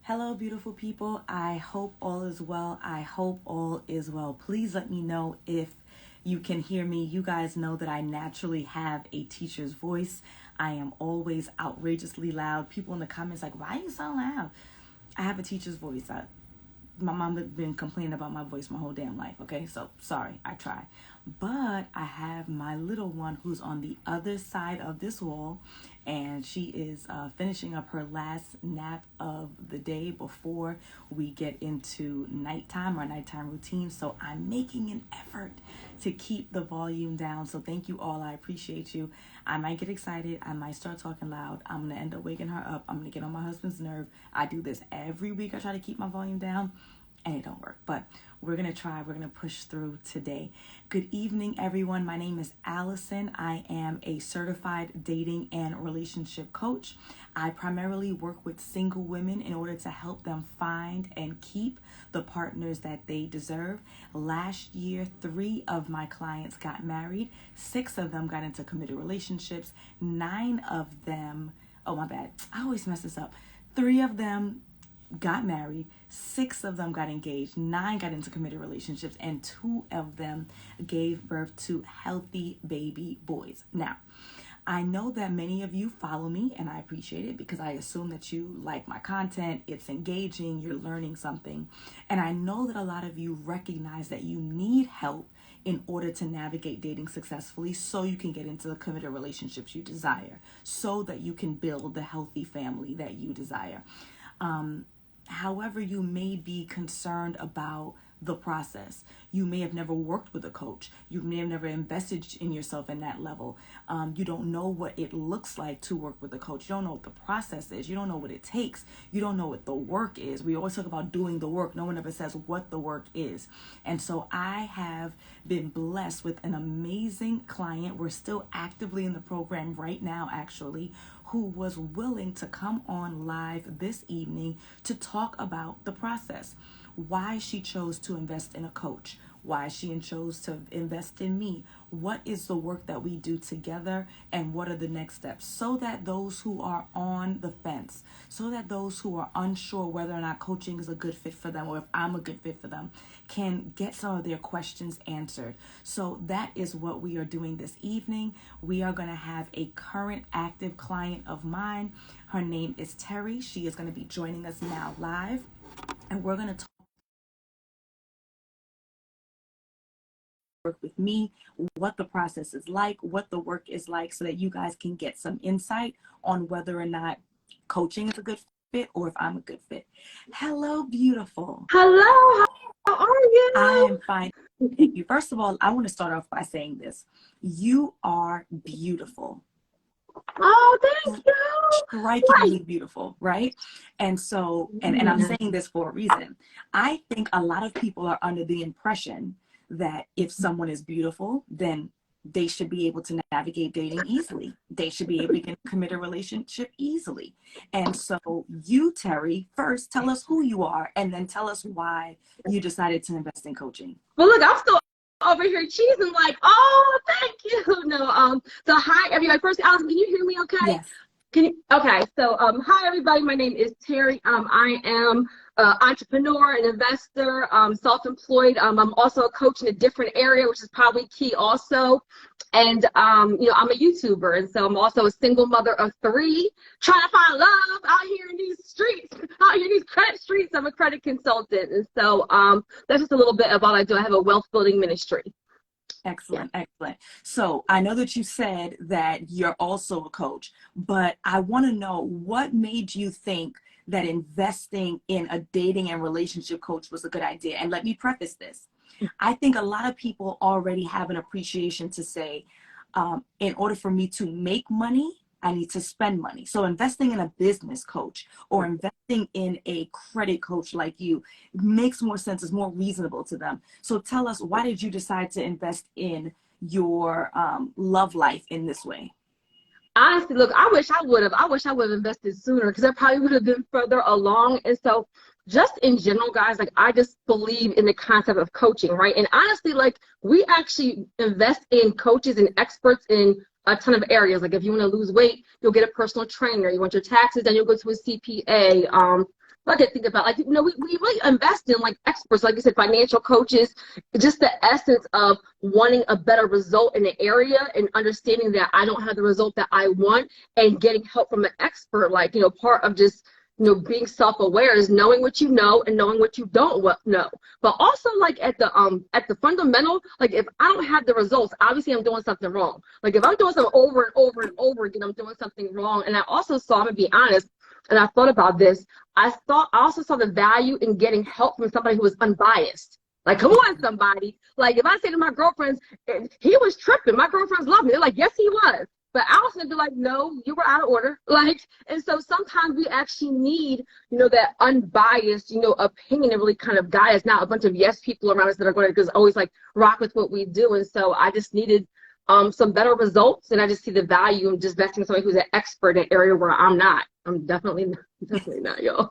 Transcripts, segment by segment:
Hello, beautiful people. I hope all is well. I hope all is well. Please let me know if you can hear me. You guys know that I naturally have a teacher's voice. I am always outrageously loud. People in the comments like, why are you so loud? I have a teacher's voice. My mom has been complaining about my voice my whole damn life, okay? So, sorry, I try. But I have my little one who's on the other side of this wall, and she is finishing up her last nap of the day before we get into nighttime, our nighttime routine. So I'm making an effort to keep the volume down. So thank you all. I appreciate you. I might get excited. I might start talking loud. I'm going to end up waking her up. I'm going to get on my husband's nerve. I do this every week. I try to keep my volume down, and it don't work. But we're going to try. We're going to push through today. Good evening, everyone. My name is Alison. I am a certified dating and relationship coach. I primarily work with single women in order to help them find and keep the partners that they deserve. Last year, 3 of my clients got married. 6 of them got into committed relationships. 9 of them, oh my bad, I always mess this up. 3 of them got married, 6 of them got engaged, 9 got into committed relationships, and 2 of them gave birth to healthy baby boys. Now, I know that many of you follow me, and I appreciate it because I assume that you like my content, it's engaging, you're learning something. And I know that a lot of you recognize that you need help in order to navigate dating successfully so you can get into the committed relationships you desire, so that you can build the healthy family that you desire. However, you may be concerned about the process. You may have never worked with a coach. You may have never invested in yourself in that level. You don't know what it looks like to work with a coach. You don't know what the process is. You don't know what it takes. You don't know what the work is. We always talk about doing the work. No one ever says what the work is. And so I have been blessed with an amazing client. We're still actively in the program right now, actually, who was willing to come on live this evening to talk about the process. Why she chose to invest in a coach, why she chose to invest in me, what is the work that we do together, and what are the next steps, so that those who are on the fence, so that those who are unsure whether or not coaching is a good fit for them or if I'm a good fit for them can get some of their questions answered. So that is what we are doing this evening. We are going to have a current active client of mine. Her name is Terri. She is going to be joining us now live, and we're going to work with me, what the process is like, what the work is like, so that you guys can get some insight on whether or not coaching is a good fit or if I'm a good fit. Hello, beautiful. Hello, how are you? I am fine. Thank you. First of all, I want to start off by saying this. You are beautiful. Oh, thank you. Strikingly beautiful, right? And so, and I'm saying this for a reason. I think a lot of people are under the impression that if someone is beautiful, then they should be able to navigate dating easily. They should be able to get commit a relationship easily. And so you, Terri, first tell us who you are, and then tell us why you decided to invest in coaching. Well, look, I'm still over here cheesing like, oh, thank you. No, so hi, everybody. First, Alison, can you hear me okay? Yes. Okay, so hi, everybody. My name is Terri. I am entrepreneur, an investor, self-employed. I'm also a coach in a different area, which is probably key also. And, I'm a YouTuber. And so I'm also a single mother of 3, trying to find love out here in these streets, out here in these credit streets. I'm a credit consultant. And so that's just a little bit of what I do. I have a wealth building ministry. Excellent, excellent. So I know that you said that you're also a coach, but I want to know what made you think that investing in a dating and relationship coach was a good idea. And let me preface this. I think a lot of people already have an appreciation to say, in order for me to make money, I need to spend money. So investing in a business coach or investing in a credit coach like you makes more sense, is more reasonable to them. So tell us, why did you decide to invest in your love life in this way? Honestly, look, I wish I would have invested sooner, because I probably would have been further along. And so just in general, guys, like, I just believe in the concept of coaching, right? And honestly, like, we actually invest in coaches and experts in a ton of areas. Like, if you want to lose weight, you'll get a personal trainer. You want your taxes, then you'll go to a CPA. I can think about, like, we really invest in like experts, like you said, financial coaches, just the essence of wanting a better result in the area and understanding that I don't have the result that I want and getting help from an expert. Like, part of just, being self-aware is knowing what you know and knowing what you don't know. But also, like, at the fundamental, like, if I don't have the results, obviously I'm doing something wrong. Like, if I'm doing something over and over and over again, I'm doing something wrong. And I also saw, I'm gonna be honest, and I thought about this, I also saw the value in getting help from somebody who was unbiased. Like, come on, somebody. Like, if I say to my girlfriends, he was tripping, my girlfriends love me. They're like, yes, he was. But Alison would be like, no, you were out of order. Like, and so sometimes we actually need, that unbiased, opinion to really kind of guide us, not a bunch of yes people around us that are going to just always like rock with what we do. And so I just needed some better results, and I just see the value in just investing in somebody who's an expert in an area where I'm not. I'm definitely not, y'all.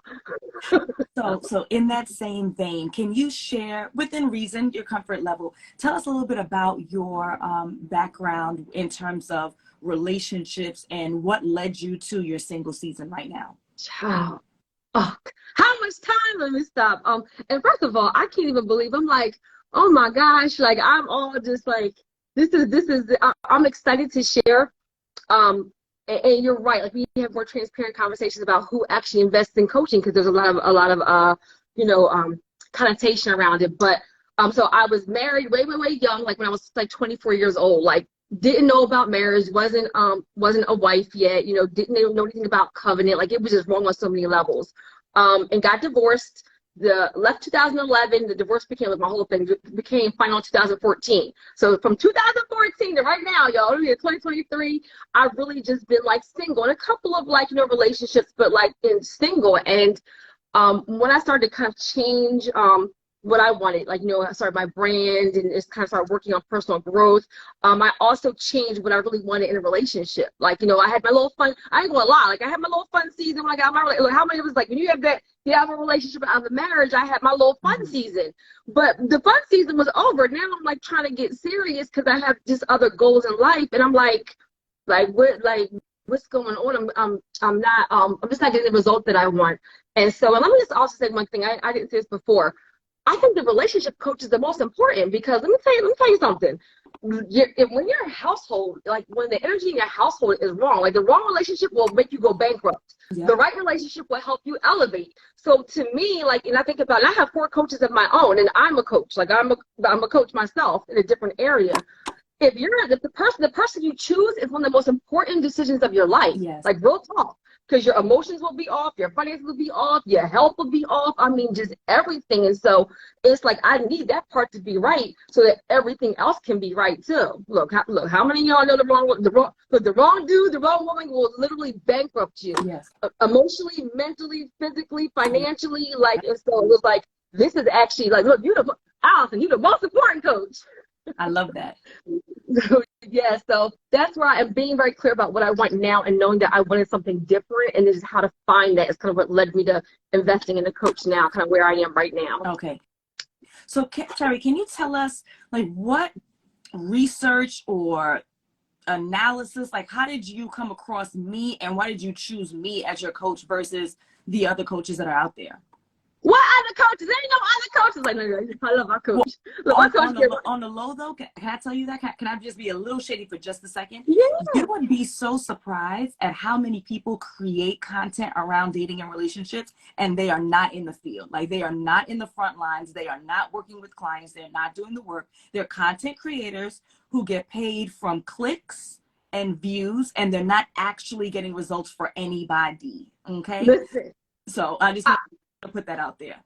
So in that same vein, can you share, within reason, your comfort level, tell us a little bit about your background in terms of relationships and what led you to your single season right now? Child. Oh, how much time? Let me stop. And first of all, I can't even believe, I'm like, oh my gosh, like, I'm all just like, I'm excited to share. And you're right, like, we have more transparent conversations about who actually invests in coaching, because there's a lot of connotation around it. But so I was married way young, like when I was like 24 years old, like didn't know about marriage, wasn't a wife yet, didn't know anything about covenant, like it was just wrong on so many levels. And got divorced. Left 2011, the divorce became, like, my whole thing became final in 2014. So from 2014 to right now, y'all, 2023, I've really just been like single in a couple of like, relationships, but like in single. And when I started to kind of change what I wanted, like, I started my brand and just kind of started working on personal growth. I also changed what I really wanted in a relationship. Like, I had my little fun, I ain't gonna lie, like I had my little fun season when I got my relationship. How many of us, like, when you have a relationship out of a marriage, I had my little fun season. But the fun season was over. Now I'm like trying to get serious because I have just other goals in life. And I'm like what's going on? I'm just not getting the result that I want. And so, and let me just also say one thing. I didn't say this before. I think the relationship coach is the most important, because let me tell you something. When your household, like when the energy in your household is wrong, like the wrong relationship will make you go bankrupt. Yeah. The right relationship will help you elevate. So to me, like, and I think about it, I have 4 coaches of my own, and I'm a coach. Like I'm a coach myself in a different area. If the person you choose is one of the most important decisions of your life, yes. Like real talk. Because your emotions will be off, your finances will be off, your health will be off. I mean, just everything. And so it's like I need that part to be right so that everything else can be right too. Look, how many of y'all know the wrong dude, the wrong woman will literally bankrupt you. Yes. Emotionally, mentally, physically, financially. Like, and so it was like, this is actually like, look, Alison, you're the most important coach. I love that. Yeah, so that's why I'm being very clear about what I want now, and knowing that I wanted something different, and this is how to find that is kind of what led me to investing in a coach now, kind of where I am right now. Okay. So Terri, can you tell us, like, what research or analysis, like how did you come across me, and why did you choose me as your coach versus the other coaches that are out there? What other coaches? There ain't no other coaches. Like, no, I love our coach. Well, on the low, though, can I tell you that? Can I just be a little shady for just a second? Yeah. You would be so surprised at how many people create content around dating and relationships, and they are not in the field. Like, they are not in the front lines. They are not working with clients. They're not doing the work. They're content creators who get paid from clicks and views, and they're not actually getting results for anybody. Okay? Listen. So I just want to put that out there.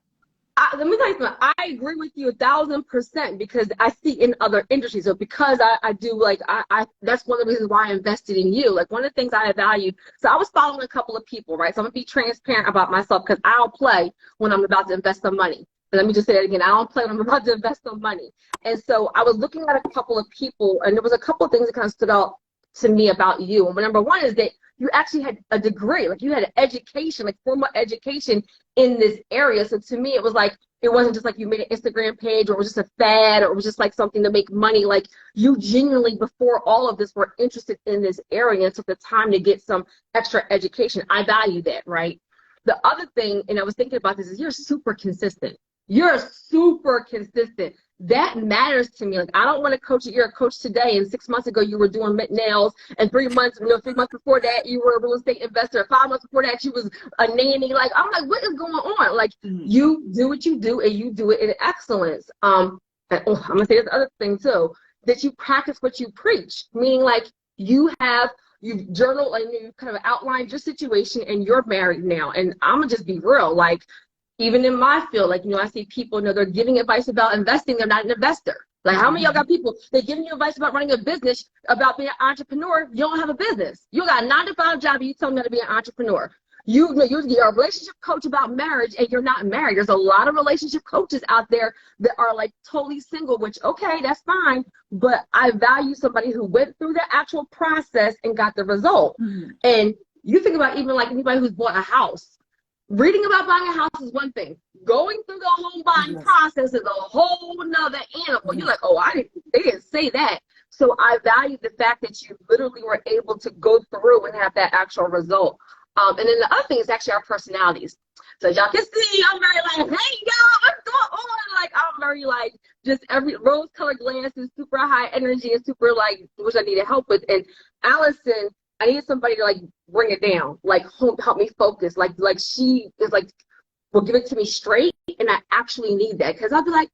Let me tell you something. I agree with you 1,000%, because I see in other industries. So because I do, like, I that's one of the reasons why I invested in you. Like, one of the things I valued. So I was following a couple of people, right? So I'm gonna be transparent about myself, because I don't play when I'm about to invest some money. And let me just say that again. I don't play when I'm about to invest some money. And so I was looking at a couple of people, and there was a couple of things that kind of stood out to me about you. And number one is that you actually had a degree, like you had an education, like formal education in this area. So to me, it was like, it wasn't just like you made an Instagram page, or it was just a fad, or it was just like something to make money. Like, you genuinely, before all of this, were interested in this area and took the time to get some extra education. I value that, right? the other thing, and I was thinking about this, is you're super consistent. You're super consistent. That matters to me. Like, I don't want to coach you. You're a coach today, and 6 months ago you were doing nails, and 3 months, 3 months before that you were a real estate investor. 5 months before that you was a nanny. Like, I'm like, what is going on? Like, you do what you do, and you do it in excellence. And, I'm gonna say this other thing too, that you practice what you preach. Meaning, like, you've journaled and you kind of outlined your situation, and you're married now. And I'm gonna just be real, like, even in my field, like, I see people, they're giving advice about investing. They're not an investor. Like, how many of y'all got people, they're giving you advice about running a business, about being an entrepreneur. You don't have a business. You got a 9-to-5 job, and you tell them how to be an entrepreneur. You're a relationship coach about marriage, and you're not married. There's a lot of relationship coaches out there that are like totally single, which, okay, that's fine. But I value somebody who went through the actual process and got the result. And you think about even like anybody who's bought a house. Reading about buying a house is one thing. Going through the home buying process is a whole nother animal. You're like, oh, they didn't say that. So I value the fact that you literally were able to go through and have that actual result. And then the other thing is actually our personalities. So y'all can see, I'm very like, hey, y'all, what's going on? Like, I'm very like, just every rose-colored glasses, super high energy, and super like, which I needed help with. And Alison, I needed somebody to like bring it down, like help me focus. Like she is like, will give it to me straight, and I actually need that, because I'll be like,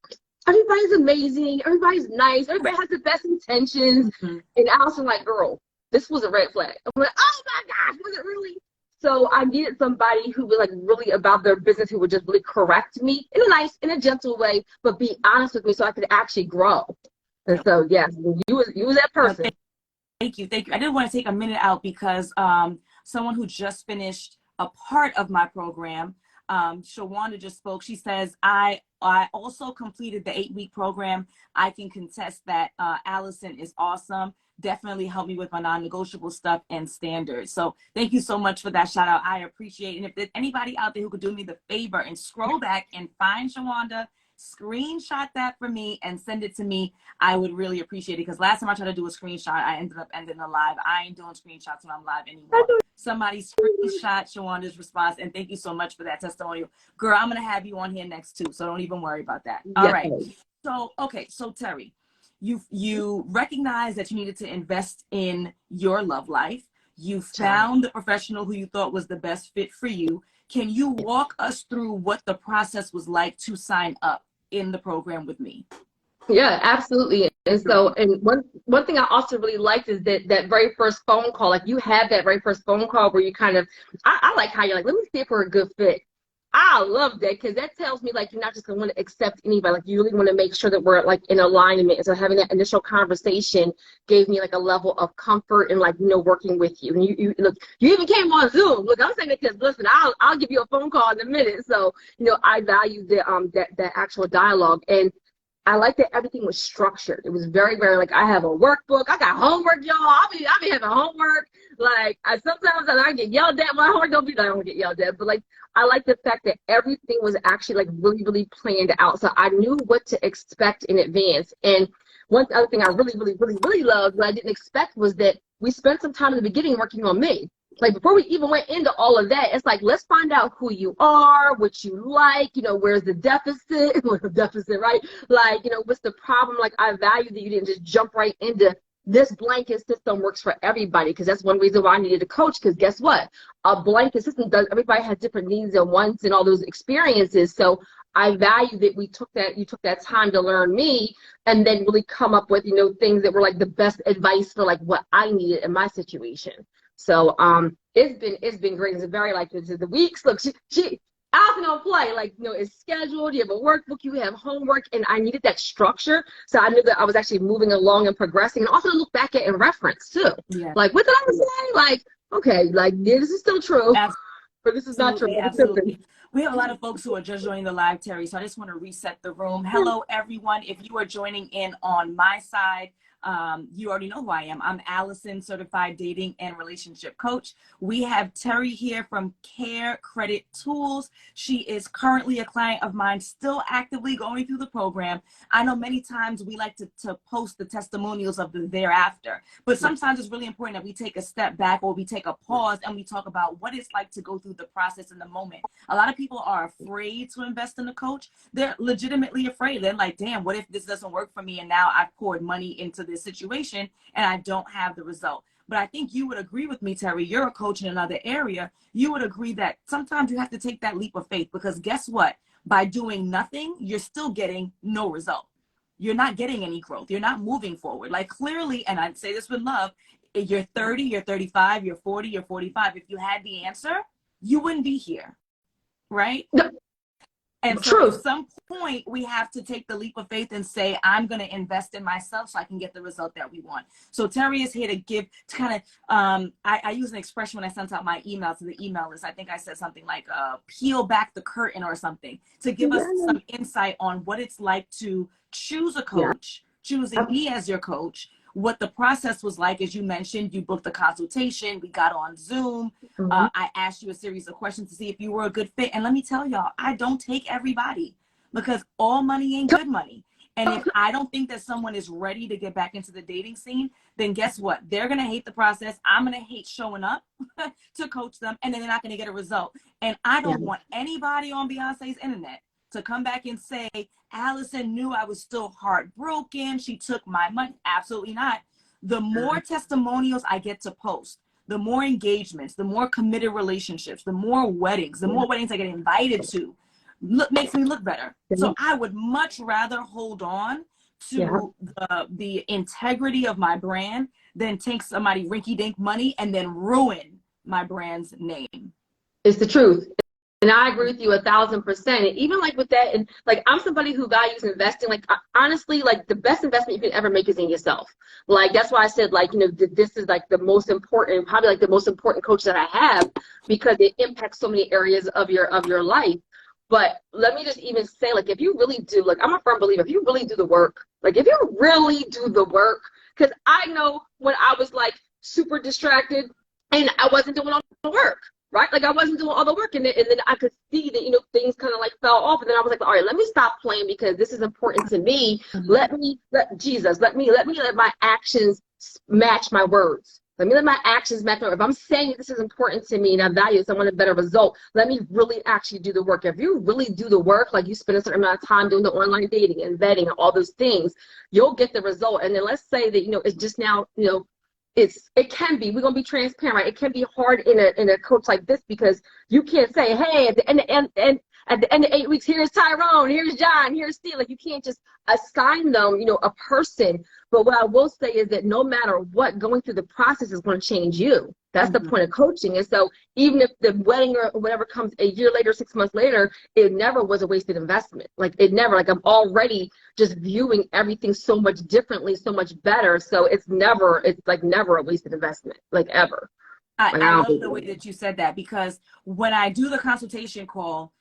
everybody's amazing, everybody's nice, everybody has the best intentions, and Alison like, girl, this was a red flag. I'm like, oh my gosh, was it really? So I needed somebody who was like really about their business, who would just really correct me in a nice, in a gentle way, but be honest with me so I could actually grow. And so, yes, you was that person. Thank you. I did want to take a minute out because someone who just finished a part of my program, Shawanda, just spoke. She says, I also completed the 8-week program. I can contest that. Alison is awesome. Definitely helped me with my non-negotiable stuff and standards. So thank you so much for that shout out. I appreciate it. And if there's anybody out there who could do me the favor and scroll back and find Shawanda, screenshot that for me and send it to me, I would really appreciate it, because last time I tried to do a screenshot, I ended up ending a live. I ain't doing screenshots when I'm live anymore. Somebody screenshot Shawanda's response, and thank you so much for that testimonial. Girl, I'm gonna have you on here next too, so don't even worry about that. All right. So okay, so Terri, you recognized that you needed to invest in your love life. You found the professional who you thought was the best fit for you. Can you walk us through what the process was like to sign up in the program with me? Yeah, absolutely. And so, and one thing I also really liked is that very first phone call, like you had that very first phone call where you kind of, I like how you're like, let me see if we're a good fit. I love that, because that tells me like you're not just going to want to accept anybody. Like, you really want to make sure that we're like in alignment. And so having that initial conversation gave me like a level of comfort and like, working with you. And you look, you even came on Zoom. Look, I'm saying that because listen, I'll give you a phone call in a minute. So, I value that actual dialogue. And I like that everything was structured. It was very, very like, I have a workbook. I got homework, y'all. I be having homework. Like, sometimes I get yelled at. My homework don't be like I don't get yelled at, but like, I like the fact that everything was actually like really, really planned out. So I knew what to expect in advance. And one other thing I really, really, really, really loved, what I didn't expect, was that we spent some time in the beginning working on me. Like, before we even went into all of that, it's like, let's find out who you are, what you like, where's the deficit, right? Like, what's the problem? Like, I value that you didn't just jump right into this blanket system works for everybody, because that's one reason why I needed a coach, because guess what? A blanket system everybody has different needs and wants and all those experiences. So I value that you took that time to learn me, and then really come up with, things that were like the best advice for like what I needed in my situation. So it's been great. It's very like the weeks. Look, she Alison don't play. Like, it's scheduled. You have a workbook. You have homework, and I needed that structure, so I knew that I was actually moving along and progressing, and also to look back at and reference too. Yeah. Like, what did I say? Like, okay, like, yeah, this is still true, but this is not true. Absolutely. We have a lot of folks who are just joining the live, Terri, so I just want to reset the room. Hello, everyone. If you are joining in on my side, You already know who I am. I'm Alison, certified dating and relationship coach. We have Terri here from Care Credit Tools. She is currently a client of mine, still actively going through the program. I know many times we like to post the testimonials of the thereafter, but sometimes it's really important that we take a step back or we take a pause and we talk about what it's like to go through the process in the moment. A lot of people are afraid to invest in a coach. They're legitimately afraid. They're like, damn, what if this doesn't work for me and now I've poured money into this situation and I don't have the result? But I think you would agree with me, Terri, you're a coach in another area. You would agree that sometimes you have to take that leap of faith, because guess what? By doing nothing, you're still getting no result. You're not getting any growth. You're not moving forward. Like, clearly, and I'd say this with love, you're 30, you're 35, you're 40, you're 45. If you had the answer, you wouldn't be here, right? And so at some point, we have to take the leap of faith and say, I'm going to invest in myself so I can get the result that we want. So Terri is here to give, to kind of, I use an expression when I sent out my email to the email list. I think I said something like, peel back the curtain or something, to give us some insight on what it's like to choose a coach, choosing me as your coach, what the process was like. As you mentioned, you booked a consultation, we got on Zoom. I asked you a series of questions to see if you were a good fit. And let me tell y'all, I don't take everybody, because all money ain't good money. And if I don't think that someone is ready to get back into the dating scene, then guess what? They're going to hate the process. I'm going to hate showing up to coach them, and then they're not going to get a result. And I don't want anybody on Beyonce's internet to come back and say, Alison knew I was still heartbroken, she took my money. Absolutely not. The more testimonials I get to post, the more engagements, the more committed relationships, the more weddings, the more weddings I get invited to, makes me look better. So I would much rather hold on to the integrity of my brand than take somebody rinky-dink money and then ruin my brand's name. It's the truth. And I agree with you 1,000%. And even like with that, and like, I'm somebody who values investing. Like, honestly, like, the best investment you can ever make is in yourself. Like, that's why I said, like, you know, this is like the most important, probably like the most important coach that I have, because it impacts so many areas of your life. But let me just even say, like, if you really do, like, I'm a firm believer, if you really do the work, like, if you really do the work, because I know when I was like super distracted and I wasn't doing all the work. Right? Like, I wasn't doing all the work, and then I could see that, you know, things kind of like fell off. And then I was like, all right, let me stop playing, because this is important to me. Let me let my actions match my words. Let me let my actions match my words. If I'm saying this is important to me and I value this, I want a better result, let me really actually do the work. If you really do the work, like you spend a certain amount of time doing the online dating and vetting and all those things, you'll get the result. And then let's say that, you know, it's just now, you know, it can be, we're going to be transparent, right? It can be hard in a coach like this, because you can't say, hey, at the end of 8 weeks, here's Tyrone, here's John, here's Steve. Like, you can't just assign them, you know, a person. But what I will say is that no matter what, going through the process is going to change you. That's the point of coaching. And so even if the wedding or whatever comes a year later, 6 months later, it never was a wasted investment. Like, it never, like, I'm already just viewing everything so much differently, so much better. So it's like never a wasted investment, like, ever. I love the way that you said that, because when I do the consultation call,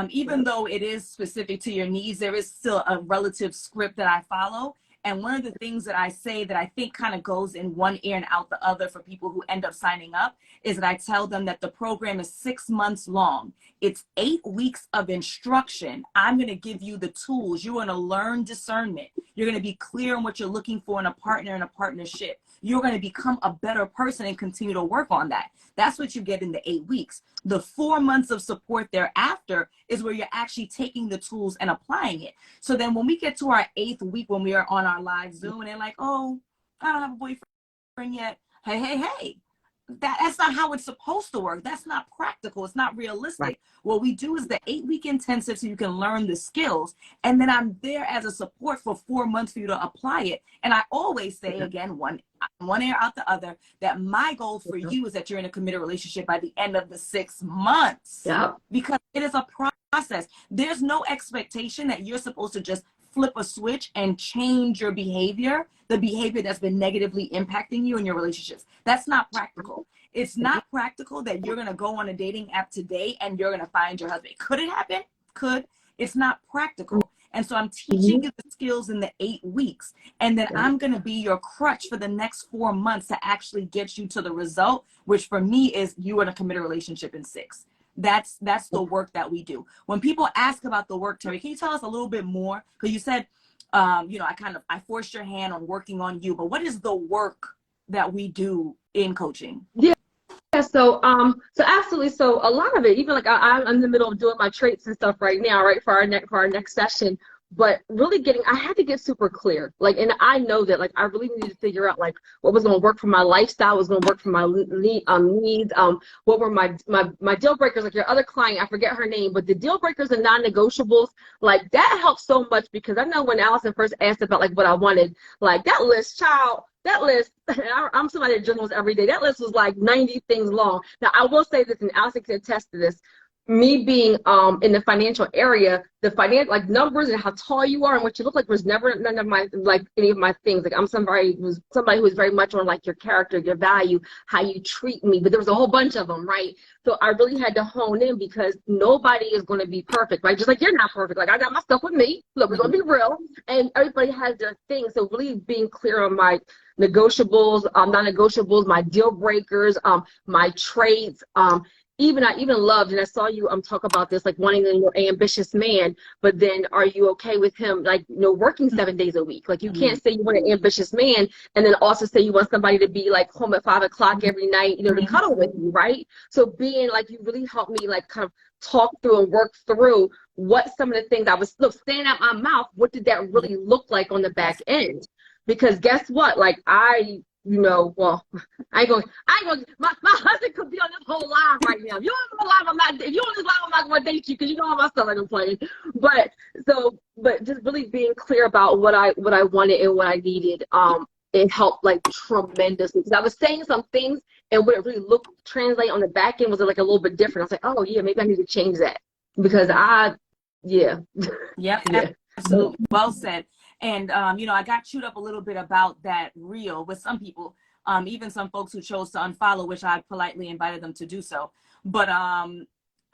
even though it is specific to your needs, there is still a relative script that I follow. And one of the things that I say that I think kind of goes in one ear and out the other for people who end up signing up is that I tell them that the program is 6 months long. It's 8 weeks of instruction. I'm going to give you the tools. You're going to learn discernment. You're going to be clear on what you're looking for in a partner and a partnership. You're going to become a better person and continue to work on that. That's what you get in the 8 weeks. The 4 months of support thereafter is where you're actually taking the tools and applying it. So then when we get to our 8th week, when we are on our live Zoom and they're like, oh, I don't have a boyfriend yet. Hey. That's not how it's supposed to work. That's not practical. It's not realistic. Right. What we do is the 8-week intensive so you can learn the skills. And then I'm there as a support for 4 months for you to apply it. And I always say, again, one ear out the other, that my goal for you is that you're in a committed relationship by the end of the 6 months. Yeah. Because it is a process. There's no expectation that you're supposed to just flip a switch and change your behavior, the behavior that's been negatively impacting you in your relationships. That's not practical. It's not practical that you're going to go on a dating app today and you're going to find your husband. Could it happen? Could. It's not practical. And so I'm teaching you the skills in the 8 weeks. And then I'm going to be your crutch for the next 4 months to actually get you to the result, which for me is you are in a committed relationship in 6. That's the work that we do. When people ask about the work, Terri, can you tell us a little bit more? Because you said, I forced your hand on working on you, but what is the work that we do in coaching? Yeah. So absolutely. So a lot of it, even like I'm in the middle of doing my traits and stuff right now, right, for our next session. But really I had to get super clear. Like, and I know that, like, I really needed to figure out, like, what was going to work for my lifestyle, what was going to work for my needs, what were my deal breakers. Like your other client, I forget her name, but the deal breakers and non-negotiables, like, that helped so much, because I know when Alison first asked about, like, what I wanted, like, that list, I'm somebody that journals every day. That list was like 90 things long. Now, I will say this, and Alison can attest to this. Me being in the financial area, like numbers and how tall you are and what you look like was never none of my, like, any of my things. Like, I'm somebody who is very much on, like, your character, your value, how you treat me. But there was a whole bunch of them, right? So I really had to hone in, because nobody is going to be perfect, right? Just like you're not perfect. Like, I got my stuff with me. Look, we're going to be real. And everybody has their thing. So really being clear on my negotiables, non-negotiables, my deal breakers, my traits, I even loved, and I saw you talk about this, like, wanting a more ambitious man, but then are you okay with him, like, working 7 days a week? Like, you can't say you want an ambitious man and then also say you want somebody to be, like, home at 5 o'clock every night, to cuddle with you, right? So being, like, you really helped me, like, kind of talk through and work through what some of the things I was saying out my mouth, what did that really look like on the back end? Because guess what? Like, well, I ain't going, my husband could be on this whole live right now. If you don't know live, if you on this live, I'm not going to date you, because you know all my stuff I'm playing. But just really being clear about what I wanted and what I needed, it helped, like, tremendously. Because I was saying some things, and what it really translate on the back end was, like, a little bit different. I was like, oh yeah, maybe I need to change that, because Yep, absolutely. Well said. And, I got chewed up a little bit about that reel with some people, even some folks who chose to unfollow, which I politely invited them to do so. But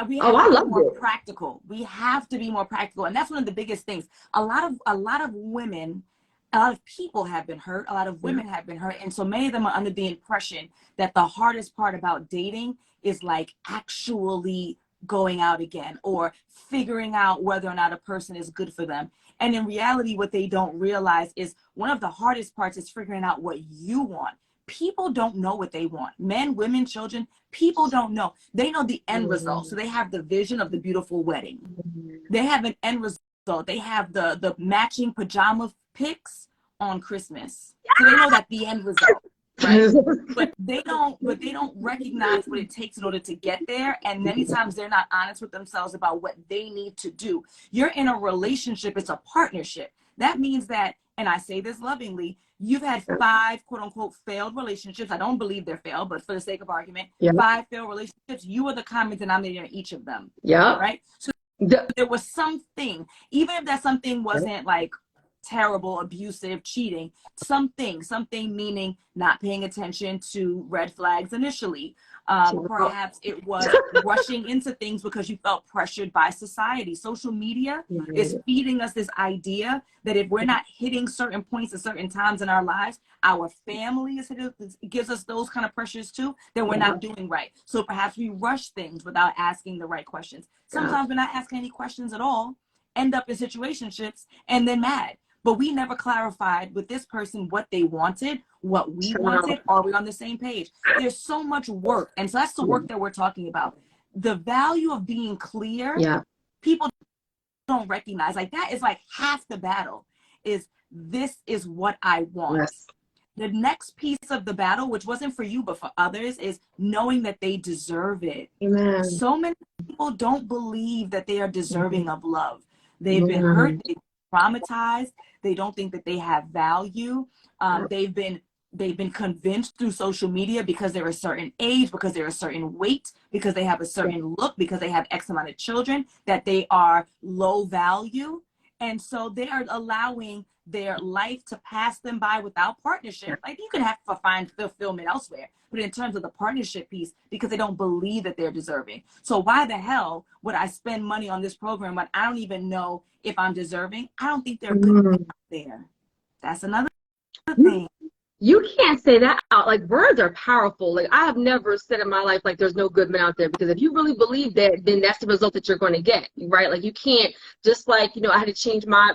we have to be more practical. We have to be more practical. And that's one of the biggest things. A lot of women, a lot of people have been hurt. A lot of women have been hurt. And so many of them are under the impression that the hardest part about dating is, like, actually going out again or figuring out whether or not a person is good for them. And in reality, what they don't realize is one of the hardest parts is figuring out what you want. People don't know what they want. Men, women, children, people don't know. They know the end result. So they have the vision of the beautiful wedding. They have an end result. They have the matching pajama pics on Christmas. So they know that the end result. Right? but they don't recognize what it takes in order to get there, and many times they're not honest with themselves about what they need to do. You're in a relationship, it's a partnership. That means that, and I say this lovingly, you've had 5 quote unquote failed relationships. I don't believe they're failed, but for the sake of argument, 5 failed relationships. You are the common denominator in each of them. Right? So there was something, even if that something wasn't like terrible, abusive, cheating, something meaning not paying attention to red flags initially. Perhaps it was rushing into things because you felt pressured by society. Social media is feeding us this idea that if we're not hitting certain points at certain times in our lives, our family gives us those kind of pressures too, then we're not doing right. So perhaps we rush things without asking the right questions. Sometimes we're not asking any questions at all, end up in situationships, and then mad. But we never clarified with this person what they wanted, what we wanted. Are we on the same page? There's so much work. And so that's the work that we're talking about. The value of being clear, people don't recognize. Like, that is like half the battle, is this is what I want. The next piece of the battle, which wasn't for you, but for others, is knowing that they deserve it. So many people don't believe that they are deserving of love. They've been hurt, they've been traumatized, they don't think that they have value. They've been convinced through social media, because they're a certain age, because they're a certain weight, because they have a certain look, because they have X amount of children, that they are low value. And so they are allowing their life to pass them by without partnership. Like you can have to find fulfillment elsewhere, but in terms of the partnership piece, because they don't believe that they're deserving. So why the hell would I spend money on this program when I don't even know if I'm deserving? I don't think there are good men out there. That's another thing. You can't say that out. Like, words are powerful. Like, I have never said in my life, like, there's no good men out there, because if you really believe that, then that's the result that you're going to get, right? Like, you can't just, like, you know, I had to change my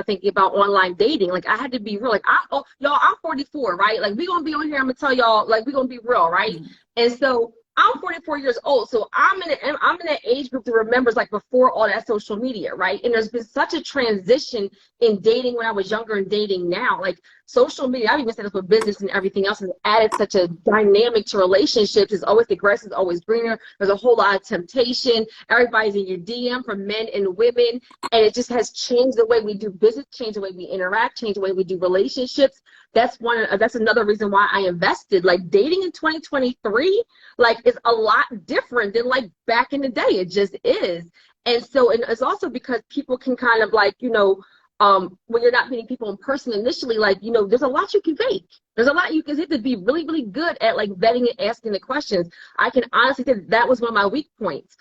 thinking about online dating. Like, I had to be real. Like, y'all, I'm 44, right? Like, we gonna be on here, I'm gonna tell y'all, like, we gonna be real, right? And so I'm 44 years old, so I'm in that age group that remembers, like, before all that social media, right? And there's been such a transition in dating when I was younger and dating now. Like, social media, I've even said this with business and everything else, has added such a dynamic to relationships. It's always, the grass is always greener. There's a whole lot of temptation. Everybody's in your DM, for men and women, and it just has changed the way we do business, changed the way we interact, changed the way we do relationships. That's another reason why I invested. Like, dating in 2023, like, is a lot different than, like, back in the day. It just is. And so, and it's also because people can kind of, like, you know, when you're not meeting people in person initially, like, you know, there's a lot you can fake. There's a lot you can have to be really, really good at, like, vetting and asking the questions. I can honestly say that was one of my weak points.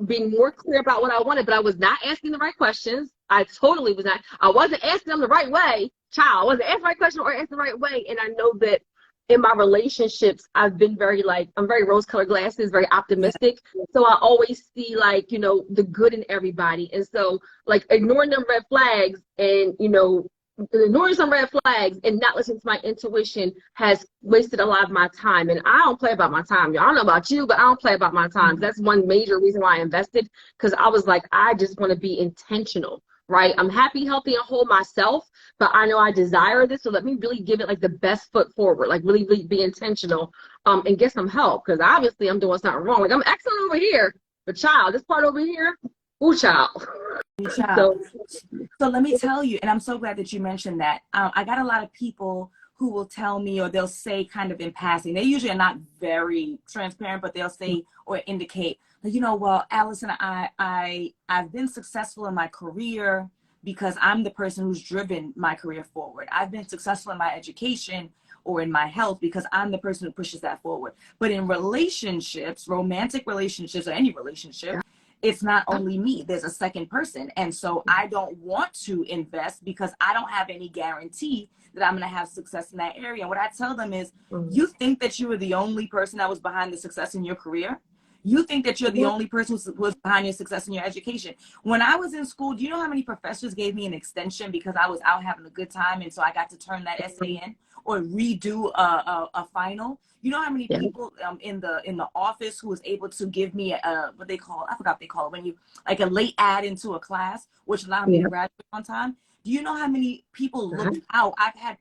Being more clear about what I wanted, but I was not asking the right questions. I totally was not. I wasn't asking them the right way. I wasn't asking the right question or asking the right way. And I know that in my relationships, I've been very, like, I'm very rose-colored glasses, very optimistic. So I always see, like, you know, the good in everybody. And so, like, ignoring them red flags and, you know, ignoring some red flags and not listening to my intuition has wasted a lot of my time. And I don't play about my time. Y'all, I don't know about you, but I don't play about my time. That's one major reason why I invested, because I was like, I just want to be intentional. Right? I'm happy, healthy, and whole myself, but I know I desire this, so let me really give it, like, the best foot forward, like, really, really be intentional, and get some help, because obviously I'm doing something wrong. Like, I'm excellent over here, but child, this part over here, ooh, child. So let me tell you, and I'm so glad that you mentioned that. I got a lot of people who will tell me, or they'll say kind of in passing, they usually are not very transparent, but they'll say or indicate, you know, well, Alison, I've been successful in my career because I'm the person who's driven my career forward. I've been successful in my education or in my health because I'm the person who pushes that forward. But in relationships, romantic relationships, or any relationship, it's not only me, there's a second person. And so I don't want to invest because I don't have any guarantee that I'm going to have success in that area. And what I tell them is, you think that you were the only person that was behind the success in your career? You think that you're the only person who was behind your success in your education? When I was in school, do you know how many professors gave me an extension because I was out having a good time, and so I got to turn that essay in or redo a final? You know how many people in the office who was able to give me what they call, I forgot what they call it, when you, like, a late add into a class, which allowed me to graduate on time? Do you know how many people looked out? I've had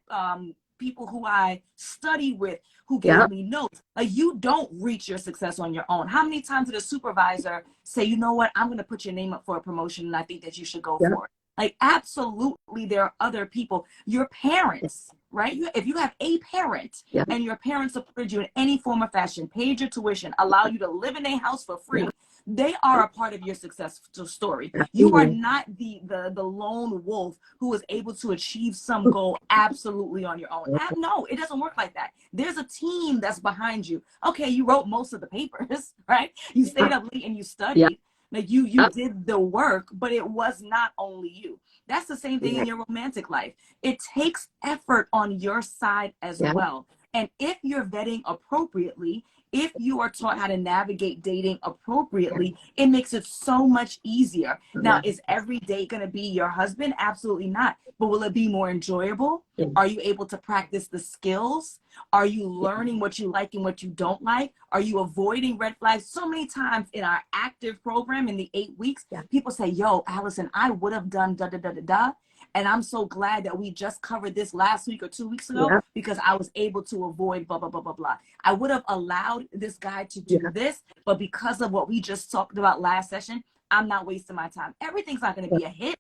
people who I study with who gave me notes. Like, you don't reach your success on your own. How many times did a supervisor say, you know what, I'm going to put your name up for a promotion and I think that you should go for it? Like, absolutely, there are other people. Your parents, right? If you have a parent and your parents supported you in any form or fashion, paid your tuition, allow you to live in a house for free, they are a part of your success story. You are not the lone wolf who was able to achieve some goal absolutely on your own. No, it doesn't work like that. There's a team that's behind you. Okay, you wrote most of the papers, right? You stayed up late and you studied. Like, you did the work, but it was not only you. That's the same thing in your romantic life. It takes effort on your side as well. And if you're vetting appropriately, if you are taught how to navigate dating appropriately, it makes it so much easier. Now, is every date going to be your husband? Absolutely not. But will it be more enjoyable? Are you able to practice the skills? Are you learning what you like and what you don't like? Are you avoiding red flags? So many times in our active program in the 8 weeks, people say, yo, Alison, I would have done da da da da da. And I'm so glad that we just covered this last week or 2 weeks ago because I was able to avoid blah, blah, blah, blah, blah. I would have allowed this guy to do this, but because of what we just talked about last session, I'm not wasting my time. Everything's not going to be a hit,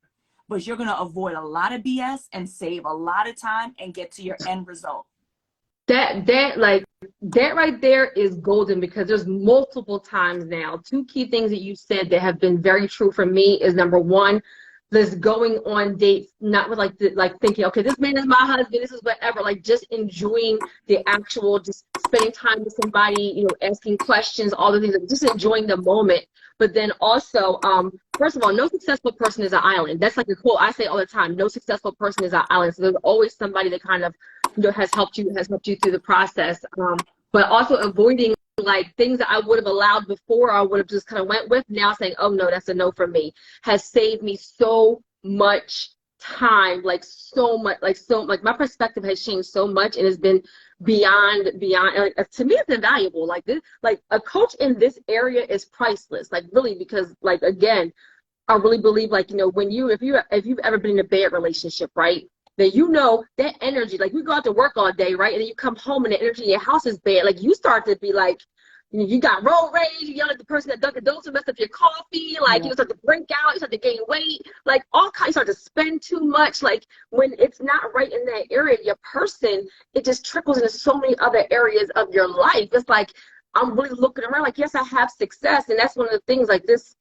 but you're going to avoid a lot of BS and save a lot of time and get to your end result. That right there is golden, because there's multiple times now. 2 key things that you said that have been very true for me is, number one, just going on dates, not with like thinking, okay, this man is my husband, this is whatever, like just enjoying the actual, just spending time with somebody, you know, asking questions, all the things, just enjoying the moment. But then also, first of all, no successful person is an island. That's like a quote I say all the time. No successful person is an island. So there's always somebody that kind of, you know, has helped you through the process. But also avoiding like things that I would have allowed before, I would have just kind of went with, now saying, oh no, that's a no for me, has saved me so much time, like so much, like my perspective has changed so much, and has been beyond, like, to me it's invaluable. Like this, like a coach in this area is priceless, like really, because like, again, I really believe, like, you know, when if you've ever been in a bad relationship, right? Then you know that energy, like we go out to work all day, right? And then you come home and the energy in your house is bad. Like you start to be like, you got road rage, you yell at the person that Dunkin' Donuts messed up your coffee, like you start to break out, you start to gain weight, like all kinds, you start to spend too much. Like when it's not right in that area, your person, it just trickles into so many other areas of your life. It's like, I'm really looking around, like, yes, I have success. And that's one of the things, like this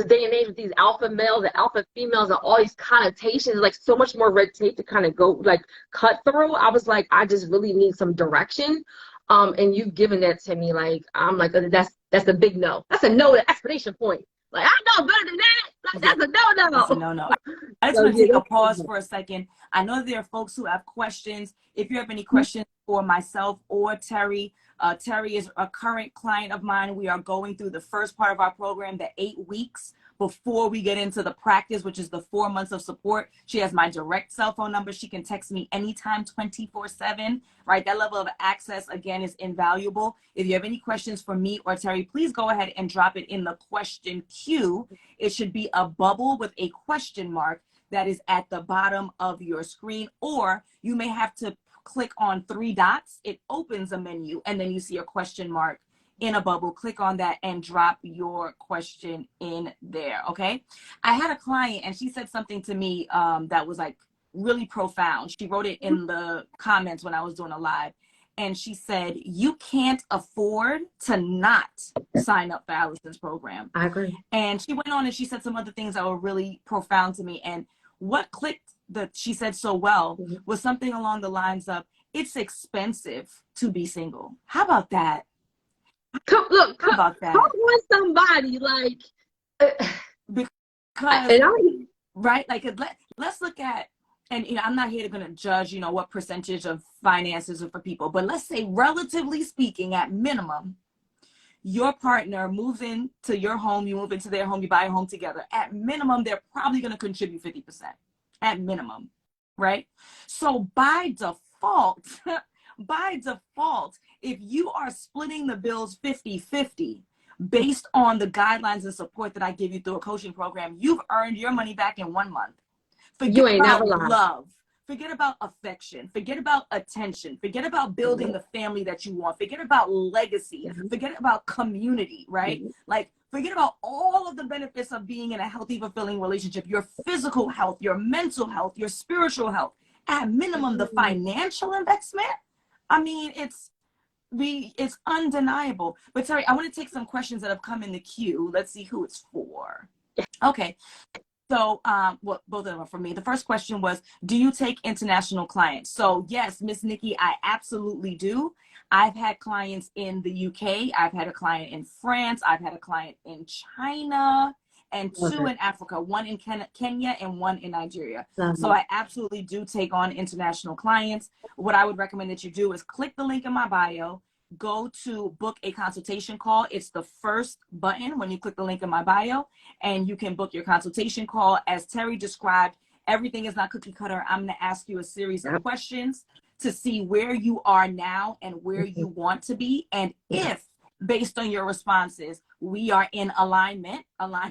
day and age with these alpha males and alpha females and all these connotations, like so much more red tape to kind of go like cut through. I was like, I just really need some direction. And you've given that to me. Like, I'm like, that's a big no. That's a no, the explanation point. Like, I know better than that. Like, that's a no. That's a no. I just want to take a pause for a second. I know there are folks who have questions. If you have any questions for myself or Terri, Terri is a current client of mine. We are going through the first part of our program, the 8 weeks before we get into the practice, which is the 4 months of support. She has my direct cell phone number. She can text me anytime, 24/7, right? That level of access, again, is invaluable. If you have any questions for me or Terri, please go ahead and drop it in the question queue. It should be a bubble with a question mark that is at the bottom of your screen, or you may have to click on 3 dots. It opens a menu, and then you see a question mark in a bubble. Click on that and drop your question in there. Okay. I had a client and she said something to me that was like really profound. She wrote it in the comments when I was doing a live, and she said, you can't afford to not sign up for Alison's program. I agree. And she went on and she said some other things that were really profound to me. And what clicked that she said so well was something along the lines of, it's expensive to be single. How about that? Come on, somebody, like, because right, like let's look at, and you know, I'm not here to gonna judge, you know, what percentage of finances are for people, but let's say, relatively speaking, at minimum, your partner moves into your home, you move into their home, you buy a home together. At minimum, they're probably gonna contribute 50%. At minimum, right? So by default, if you are splitting the bills 50-50 based on the guidelines and support that I give you through a coaching program, you've earned your money back in 1 month. Forget about love. Forget about affection. Forget about attention. Forget about building the family that you want. Forget about legacy. Forget about community, right? Like, forget about all of the benefits of being in a healthy, fulfilling relationship, your physical health, your mental health, your spiritual health. At minimum, the financial investment, I mean, it's undeniable. But Terri, I want to take some questions that have come in the queue. Let's see who it's for. Okay. So, well, both of them are for me. The first question was, do you take international clients? So yes, Miss Nikki, I absolutely do. I've had clients in the UK. I've had a client in France. I've had a client in China, and 2 in Africa, 1 in Kenya and 1 in Nigeria. So I absolutely do take on international clients. What I would recommend that you do is click the link in my bio, go to book a consultation call. It's the first button when you click the link in my bio, and you can book your consultation call. As Terri described, everything is not cookie cutter. I'm going to ask you a series of questions to see where you are now and where you want to be. And if, based on your responses, we are in aligned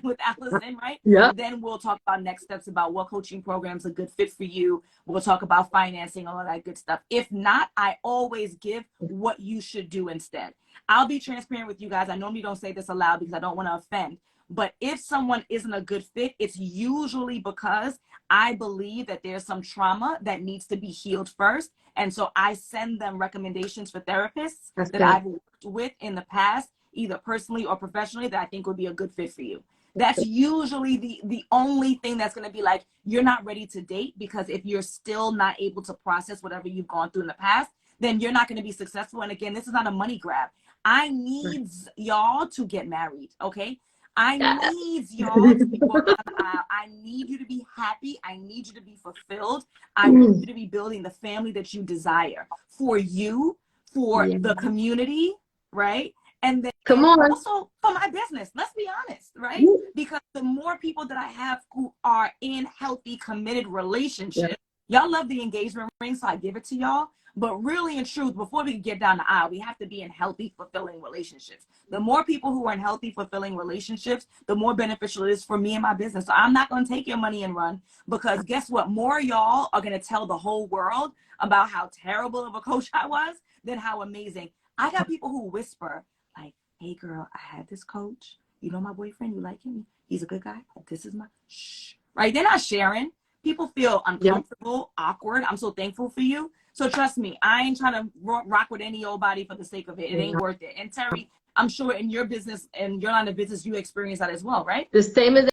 with Alison, right? Then we'll talk about next steps about what coaching programs are a good fit for you. We'll talk about financing, all of that good stuff. If not, I always give what you should do instead. I'll be transparent with you guys. I normally don't say this aloud because I don't want to offend. But if someone isn't a good fit, it's usually because I believe that there's some trauma that needs to be healed first. And so I send them recommendations for therapists that I've worked with in the past, either personally or professionally, that I think would be a good fit for you. That's usually the only thing that's going to be like, you're not ready to date, because if you're still not able to process whatever you've gone through in the past, then you're not going to be successful. And again, this is not a money grab. I need y'all to get married, okay? I need y'all to be walking down the aisle. I need you to be happy. I need you to be fulfilled. I need you to be building the family that you desire for you, for the community, right? And then also for my business. Let's be honest, right? Because the more people that I have who are in healthy, committed relationships, y'all love the engagement ring, so I give it to y'all. But really and truth, before we can get down the aisle, we have to be in healthy, fulfilling relationships. The more people who are in healthy, fulfilling relationships, the more beneficial it is for me and my business. So I'm not going to take your money and run, because guess what? More y'all are going to tell the whole world about how terrible of a coach I was than how amazing. I got people who whisper like, hey girl, I had this coach. You know my boyfriend, you like him? He's a good guy. This is my shh. Right? They're not sharing. People feel uncomfortable, awkward. I'm so thankful for you. So trust me, I ain't trying to rock with any old body for the sake of it. It ain't worth it. And Terri, I'm sure in your business and your line of business, you experience that as well, right? The same as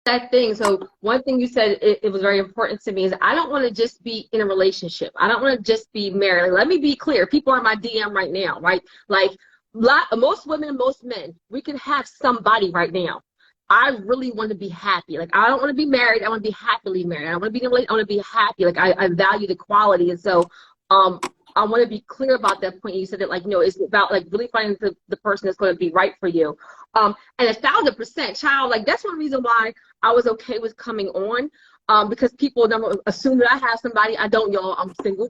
that thing. So one thing you said, it was very important to me, is I don't want to just be in a relationship. I don't want to just be married. Like, let me be clear. People are in my DM right now, right? Like, most women, most men, we can have somebody right now. I really want to be happy. Like, I don't want to be married. I want to be happily married. I want to be in a relationship. I want to be happy. Like, I value the quality. And so, I want to be clear about that point. You said that, like, you know, it's about like really finding the person that's going to be right for you. And 1,000%, child, like, that's one reason why I was okay with coming on. Because people never assume that I have somebody. I don't, y'all. I'm single.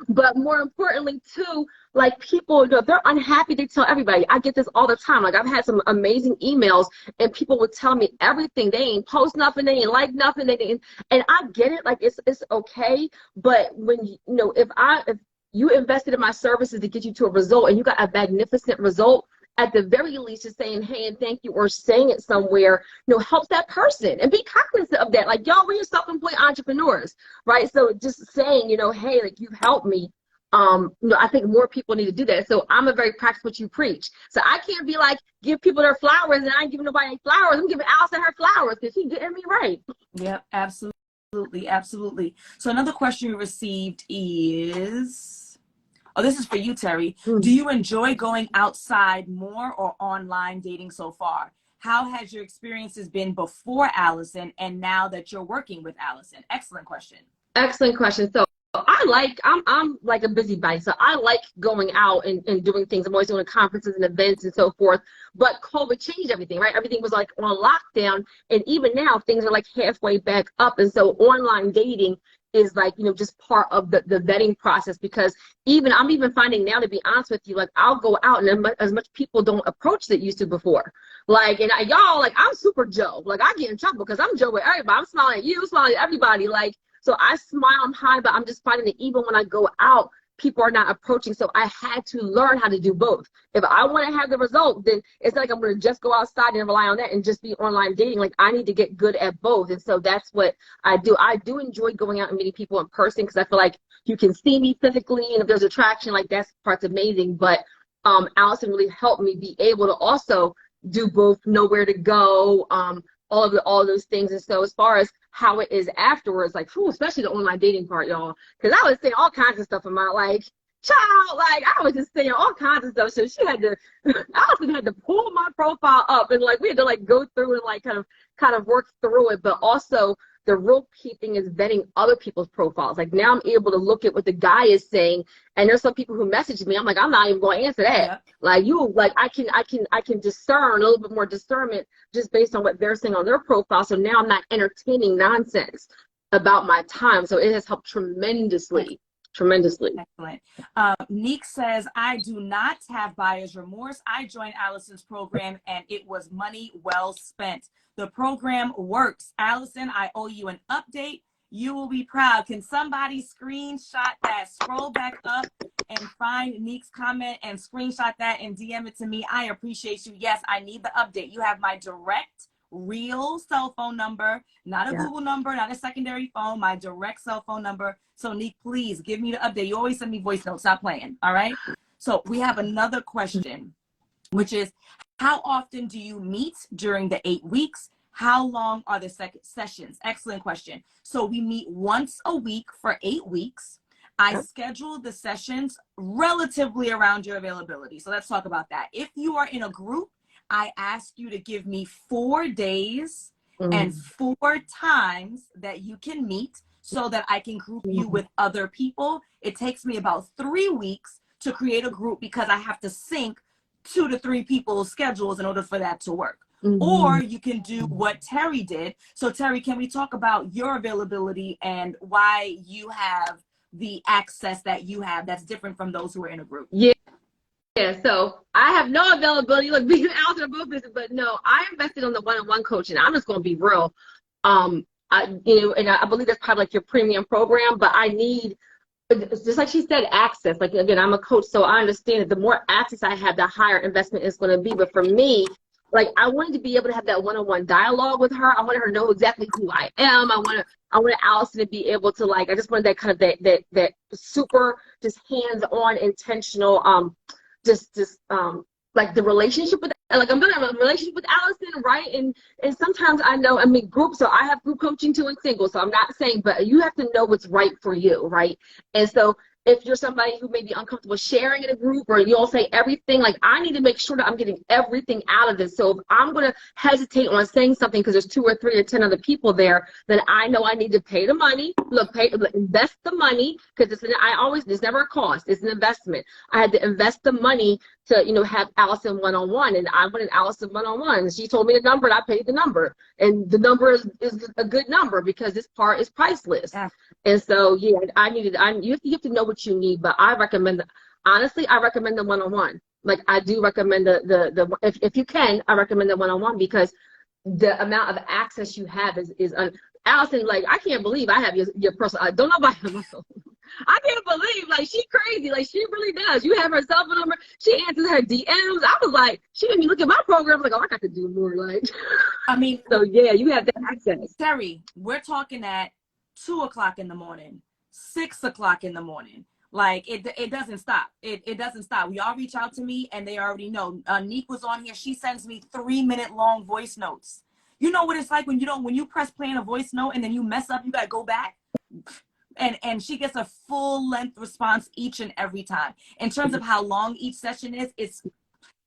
But more importantly, too, like, people, you know, if they're unhappy, they tell everybody. I get this all the time. Like, I've had some amazing emails, and people would tell me everything. They ain't post nothing. They ain't like nothing. They didn't. And I get it. Like, it's okay. But when you know, if you invested in my services to get you to a result, and you got a magnificent result, at the very least, just saying hey and thank you, or saying it somewhere, you know, helps that person. And be cognizant of that. Like, y'all, we're self-employed entrepreneurs, right? So just saying, you know, hey, like, you've helped me. You know, I think more people need to do that. So I'm a very practice what you preach. So I can't be like, give people their flowers, and I ain't giving nobody any flowers. I'm giving Alison her flowers because she's getting me right. Yep, absolutely, absolutely. So another question we received is, oh, this is for you, Terri. Do you enjoy going outside more or online dating so far? How has your experiences been before Alison and now that you're working with Alison? Excellent question. Excellent question. So I'm like a busybody. So I like going out and doing things. I'm always doing conferences and events and so forth. But COVID changed everything, right? Everything was like on lockdown. And even now things are like halfway back up. And so online dating is like, you know, just part of the vetting process, because I'm even finding now, to be honest with you, like, I'll go out and as much people don't approach that used to before. Like, and y'all, like, I'm super Joe. Like, I get in trouble because I'm Joe with everybody. I'm smiling at you, smiling at everybody. Like, so I smile, I'm high, but I'm just finding that even when I go out, people are not approaching. So I had to learn how to do both. If I want to have the result, then it's like I'm going to just go outside and rely on that and just be online dating. Like, I need to get good at both. And so that's what I do. I do enjoy going out and meeting people in person, because I feel like you can see me physically, and if there's attraction, like, that part's amazing. But Alison really helped me be able to also do both, know where to go, all of those things. And so as far as how it is afterwards, like, whew, especially the online dating part, y'all, because I was saying all kinds of stuff in my, like, child, like, I was just saying all kinds of stuff. So she had to, Alison had to pull my profile up, and like, we had to like go through and like kind of work through it. But also, the real key thing is vetting other people's profiles. Like, now I'm able to look at what the guy is saying, and there's some people who message me. I'm like, I'm not even going to answer that. Yeah. Like, I can discern a little bit more discernment just based on what they're saying on their profile. So now I'm not entertaining nonsense about my time. So it has helped tremendously. Tremendously. Excellent. Neek says, I do not have buyer's remorse. I joined Alison's program and it was money well spent. The program works. Alison, I owe you an update. You will be proud. Can somebody screenshot that? Scroll back up and find Neek's comment and screenshot that and DM it to me. I appreciate you. Yes, I need the update. You have my direct real cell phone number, not a Google number, not a secondary phone, my direct cell phone number. So Neek, please give me the update. You always send me voice notes. Stop playing. All right. So we have another question, which is, How often do you meet during the 8 weeks? How long are the sessions? Excellent question. So we meet once a week for 8 weeks. I schedule the sessions relatively around your availability. So let's talk about that. If you are in a group, I ask you to give me 4 days and 4 times that you can meet so that I can group you with other people. It takes me about 3 weeks to create a group because I have to sync 2 to 3 people's schedules in order for that to work. Or you can do what Terri did. So Terri, can we talk about your availability and why you have the access that you have that's different from those who are in a group? Yeah. Yeah, so I have no availability. Look, being out of both business, but no, I invested on the one-on-one coaching. I'm just going to be real. And I believe that's probably like your premium program, but I need, just like she said, access. Like, again, I'm a coach, so I understand that the more access I have, the higher investment is going to be. But for me, like, I wanted to be able to have that one-on-one dialogue with her. I wanted her to know exactly who I am. I wanted Alison to be able to, like, I just wanted that kind of that super just hands-on, intentional, like the relationship with, like, I'm gonna have a relationship with Alison, right? And sometimes I know, I mean, group, so I have group coaching too and single, so I'm not saying, but you have to know what's right for you, right? And so if you're somebody who may be uncomfortable sharing in a group, or you all say everything, like, I need to make sure that I'm getting everything out of this. So if I'm going to hesitate on saying something because there's 2 or 3 or 10 other people there, then I know I need to pay the money. Look, invest the money, because there's never a cost. It's an investment. I had to invest the money to, have Alison one-on-one, and I wanted Alison one-on-one. She told me the number, and I paid the number, and the number is a good number because this part is priceless. Yeah. And so, yeah, you have to know what you need, but I recommend, honestly, I recommend the one-on-one. Like, I do recommend if you can, I recommend the one-on-one, because the amount of access you have is Alison, like, I can't believe I have your personal, I don't know about him. I can't believe, like, she crazy, like, she really does. You have her cell phone number, she answers her DMs. I was like, she made me look at my program, like, oh, I got to do more, like. I mean, so yeah, you have that access. Terri, we're talking at 2 o'clock in the morning, 6 o'clock in the morning. Like, it doesn't stop. It doesn't stop. Y'all reach out to me and they already know. Neek was on here. She sends me 3-minute long voice notes. You know what it's like when you press play on a voice note and then you mess up, you got to go back. And she gets a full length response each and every time. In terms of how long each session is, it's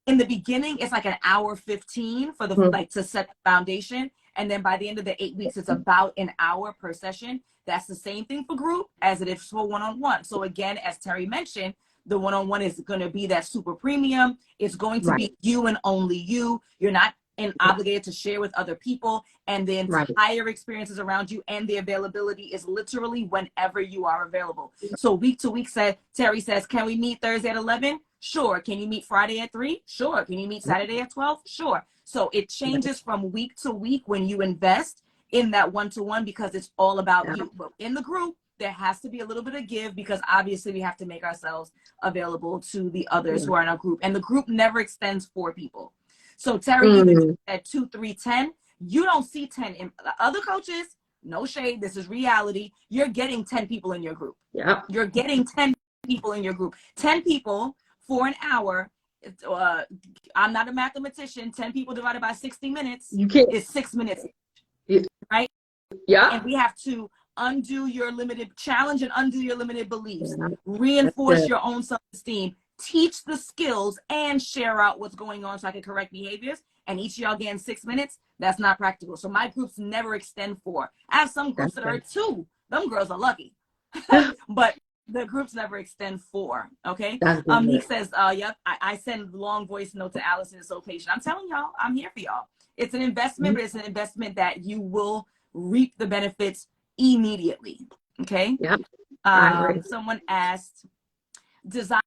in the beginning, it's like an hour 15 for the like to set the foundation. And then by the end of the 8 weeks, it's about an hour per session. That's the same thing for group as it is for one-on-one. So again, as Terri mentioned, the one-on-one is going to be that super premium. It's going to be you and only you. You're not obligated to share with other people, and the entire experiences around you, and the availability is literally whenever you are available. So week to week, Terri says, can we meet Thursday at 11? Sure. Can you meet Friday at 3? Sure. Can you meet Saturday at 12? Sure. So it changes from week to week when you invest in that one-to-one, because it's all about you. But in the group, there has to be a little bit of give, because obviously we have to make ourselves available to the others who are in our group. And the group never extends 4 people. So Terri, even at 2, 3, 10, you don't see 10 in other coaches. No shade. This is reality. You're getting 10 people in your group. Yeah. You're getting 10 people in your group. 10 people for an hour. I'm not a mathematician. 10 people divided by 60 minutes is 6 minutes. Yeah. Right? Yeah. And we have to undo your limited challenge and undo your limited beliefs. Reinforce your own self-esteem. Teach the skills and share out what's going on so I can correct behaviors. And each of y'all getting 6 minutes, that's not practical. So my groups never extend 4. I have some groups that are 2. Them girls are lucky. But the groups never extend 4. Okay. He says, yep, I send long voice note to Alison, is so patient. I'm telling y'all, I'm here for y'all. It's an investment, but it's an investment that you will reap the benefits immediately. Okay. Yep. Someone asked, desires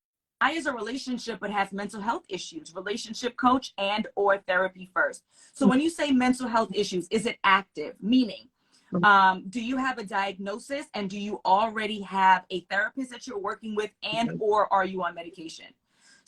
a relationship but has mental health issues, relationship coach and or therapy first. So when you say mental health issues, is it active? Meaning, do you have a diagnosis, and do you already have a therapist that you're working with, and or are you on medication?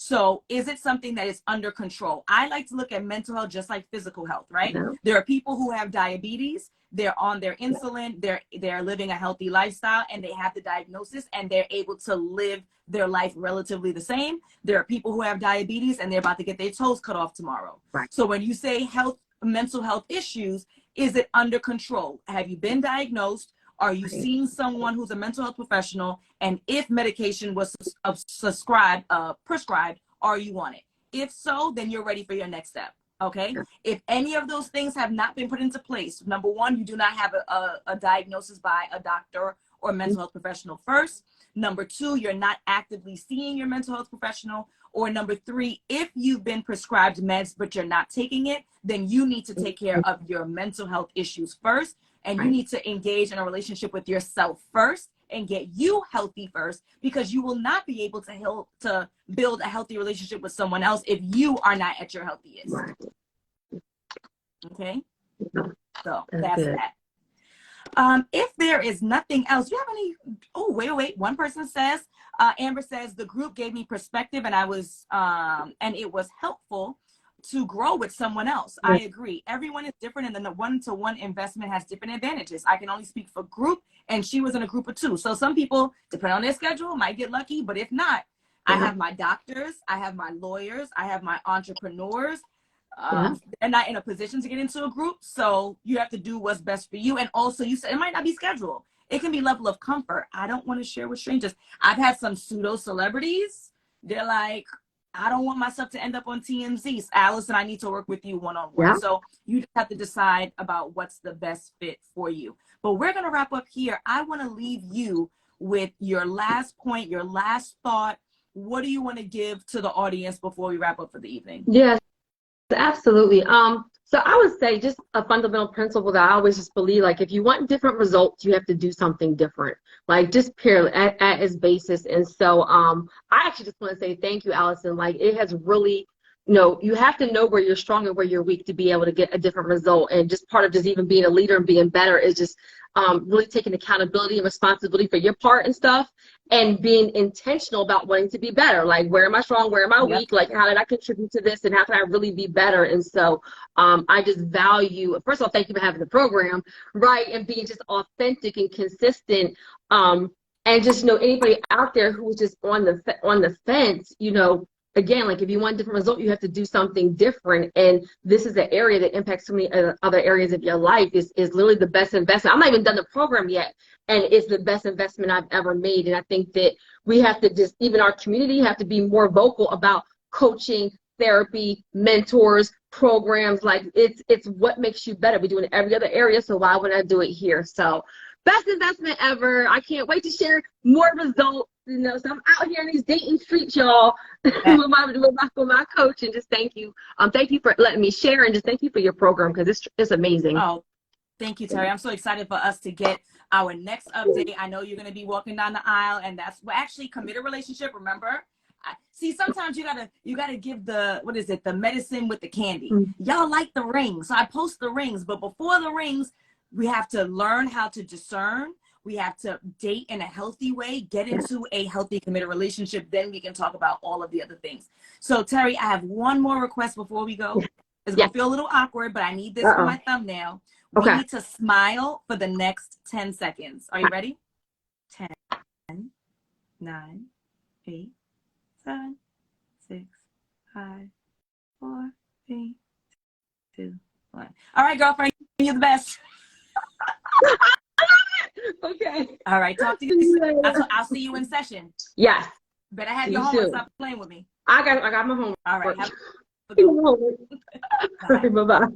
So is it something that is under control? I like to look at mental health just like physical health, right? Yeah. There are people who have diabetes, they're on their insulin, they're living a healthy lifestyle, and they have the diagnosis, and they're able to live their life relatively the same. There are people who have diabetes and they're about to get their toes cut off tomorrow. Right. So when you say mental health issues, is it under control? Have you been diagnosed? Are you seeing someone who's a mental health professional? And if medication was prescribed, are you on it? If so, then you're ready for your next step. Okay. If any of those things have not been put into place, number one, you do not have a diagnosis by a doctor or mental health professional first. Number two, you're not actively seeing your mental health professional. Or number three, if you've been prescribed meds, but you're not taking it, then you need to take care of your mental health issues first. And you need to engage in a relationship with yourself first and get you healthy first, because you will not be able to build a healthy relationship with someone else if you are not at your healthiest. Okay? So that's that. If there is nothing else, do you have any? Oh, wait. One person says, Amber says, the group gave me perspective and and it was helpful to grow with someone else. I agree. Everyone is different, and then the one-to-one investment has different advantages. I can only speak for group, and she was in a group of two. So some people, depending on their schedule, might get lucky, but if not, I have my doctors, I have my lawyers, I have my entrepreneurs. They're not in a position to get into a group, so you have to do what's best for you. And also, you said it might not be scheduled. It can be level of comfort. I don't want to share with strangers. I've had some pseudo celebrities. They're like, I don't want myself to end up on TMZ. Alison, I need to work with you one-on-one. So you just have to decide about what's the best fit for you. But we're going to wrap up here. I want to leave you with your last point, your last thought. What do you want to give to the audience before we wrap up for the evening? Yes, absolutely. So I would say just a fundamental principle that I always just believe, like, if you want different results, you have to do something different, like just purely at its basis. And so I actually just want to say thank you, Alison. Like, it has really, you have to know where you're strong and where you're weak to be able to get a different result. And just part of just even being a leader and being better is just really taking accountability and responsibility for your part and stuff, and being intentional about wanting to be better. Like, where am I strong? Where am I weak? Like, how did I contribute to this? And how can I really be better? And so I just value, first of all, thank you for having the program, right? And being just authentic and consistent. And just, anybody out there who's just on the fence, again, like, if you want a different result, you have to do something different. And this is an area that impacts so many other areas of your life. Is literally the best investment. I'm not even done the program yet, and it's the best investment I've ever made. And I think that we have to just, even our community, have to be more vocal about coaching, therapy, mentors, programs. Like, it's what makes you better. We do it in every other area, so why would I do it here? So, best investment ever. I can't wait to share more results. So I'm out here in these Dayton streets, y'all, with my coach. And just thank you. Thank you for letting me share, and just thank you for your program, because it's amazing. Oh, thank you, Terri. I'm so excited for us to get our next update. I know you're going to be walking down the aisle, and actually committed relationship. Remember, see, sometimes you gotta give the medicine with the candy. Y'all like the rings, so I post the rings, but before the rings, we have to learn how to discern. We have to date in a healthy way, get into a healthy committed relationship. Then we can talk about all of the other things. So, Terri, I have one more request before we go. It's going to feel a little awkward, but I need this for my thumbnail. We need to smile for the next 10 seconds. Are you ready? 10, 9, 8, 7, 6, 5, 4, 3, 2, 1. All right, girlfriend, you're the best. Okay. All right. Talk to you soon. I'll see you in session. Yes. Better have your homework. Stop playing with me. I got my homework. All right. Bye-bye.